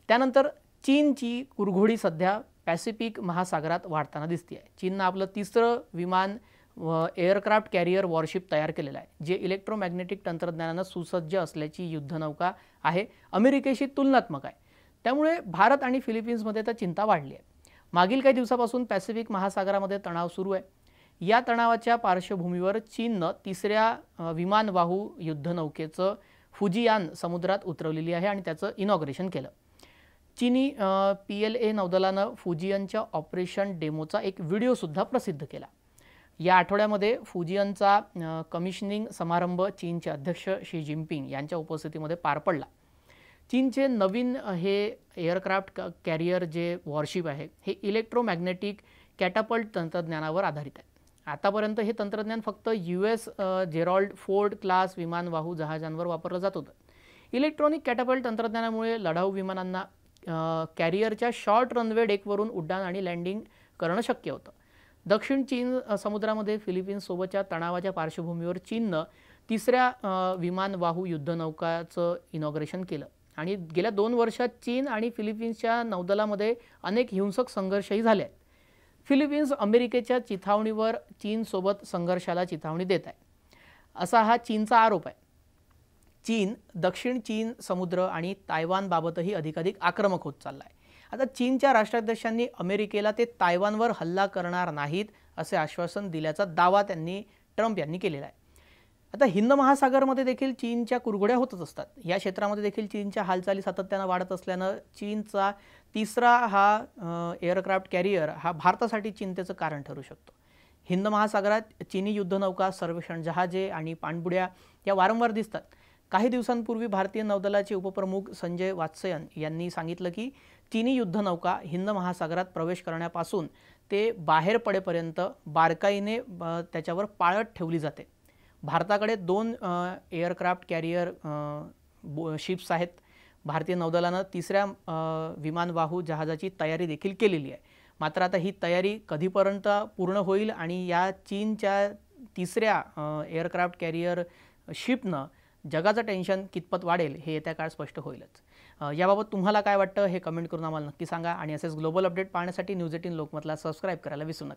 त्यानंतर चीनची कुरघोडी सध्या पॅसिफिक महासागरात वाढताना दिसते आहे। चीननं आपलं तिसरं विमान एअरक्राफ्ट कॅरियर वॉरशिप तयार केलेलं आहे, जे इलेक्ट्रोमॅग्नेटिक तंत्रज्ञानानं सुसज्ज असल्याची युद्धनौका आहे, अमेरिकेशी तुलनात्मक आहे। त्यामुळे भारत आणि फिलिपिन्समध्ये तर चिंता वाढली आहे। मागील काही दिवसापासून पॅसिफिक महासागरामध्ये तणाव सुरू आहे। या तणावाच्या पार्श्वभूमीवर चीननं तिसऱ्या विमानवाहू युद्धनौकेचं फुजियान समुद्रात उतरवलेली आहे आणि त्याचं इनॉग्रेशन केलं। चीनी PLA नौदलानं फुजियनच्या ऑपरेशन डेमोचा एक व्हिडिओसुद्धा प्रसिद्ध केला। या आठवड्यामध्ये फुजियनचा कमिशनिंग समारंभ चीनचे अध्यक्ष शी जिनपिंग यांच्या उपस्थितीमध्ये पार पडला। चीनचे नवीन हे एअरक्राफ्ट कॅरियर जे वॉरशिप आहे हे इलेक्ट्रोमॅग्नेटिक कॅटापल्ट तंत्रज्ञानावर आधारित आहे। आतापर्यंत हे तंत्रज्ञान फक्त US जेरॉल्ड फोर्ड क्लास विमानवाहू जहाजांवर वापरलं जात होतं। इलेक्ट्रॉनिक कॅटापल्ट तंत्रज्ञानामुळे लढाऊ विमानांना कॅरियरच्या शॉर्ट रनवे डेकवरून उड्डाण आणि लँडिंग करणं शक्य होतं। दक्षिण चीन समुद्रामध्ये फिलिपिन्ससोबतच्या तणावाच्या पार्श्वभूमीवर चीननं तिसऱ्या विमानवाहू युद्धनौकाचं इनॉग्रेशन केलं आणि गेल्या 2 वर्षात चीन आणि फिलिपिन्सच्या नौदलामध्ये अनेक हिंसक संघर्षही झाले आहेत। फिलिपिन्स अमेरिकेच्या चिथावणीवर चीनसोबत संघर्षाला चिथावणी देत आहे, असा हा चीनचा आरोप आहे। चीन दक्षिण चीन समुद्र आणि तायवानबाबतही अधिकाधिक आक्रमक होत चालला आहे। आता चीनच्या राष्ट्राध्यक्षांनी अमेरिकेला ते तायवानवर हल्ला करणार नाहीत असे आश्वासन दिल्याचा दावा ट्रम्प यांनी केलेला आहे। आता हिंद महासागरमध्ये देखील चीनच्या कुरघोड्या होतच असतात। या क्षेत्रामध्ये देखील चीनच्या हालचाली सातत्यानं वाढत असल्यानं चीनचा तिसरा हा एअरक्राफ्ट कॅरियर हा भारतासाठी चिंतेचं कारण ठरू शकतो। हिंद महासागरात चीनी युद्धनौका, सर्वेक्षण जहाजे आणि पाणबुड्या या वारंवार दिसतात। काही दिवसांपूर्वी भारतीय नौदलाचे उपप्रमुख संजय वात्स्यन यांनी सांगितलं की चीनी युद्धनौका हिंद महासागरात प्रवेश करण्यापासून ते बाहेर पडेपर्यंत बारकाईने त्याच्यावर पाळत ठेवली जाते। भारताकडे 2 एअरक्राफ्ट कॅरियर शिप्स आहेत। भारतीय नौदलानं तिसऱ्या विमानवाहू जहाजाची तयारी देखील केलेली आहे। मात्र आता ही तयारी कधीपर्यंत पूर्ण होईल आणि या चीनच्या तिसऱ्या एअरक्राफ्ट कॅरियर शिपनं जगाचं टेन्शन कितपत वाढेल हे येत्या काळात स्पष्ट होईलच। याबाबत तुम्हाला काय वाटतं हे कमेंट करून आम्हाला नक्की सांगा आणि असेच ग्लोबल अपडेट पाहण्यासाठी न्यूज 18 लोकमतला सबस्क्राइब करायला विसरू नका।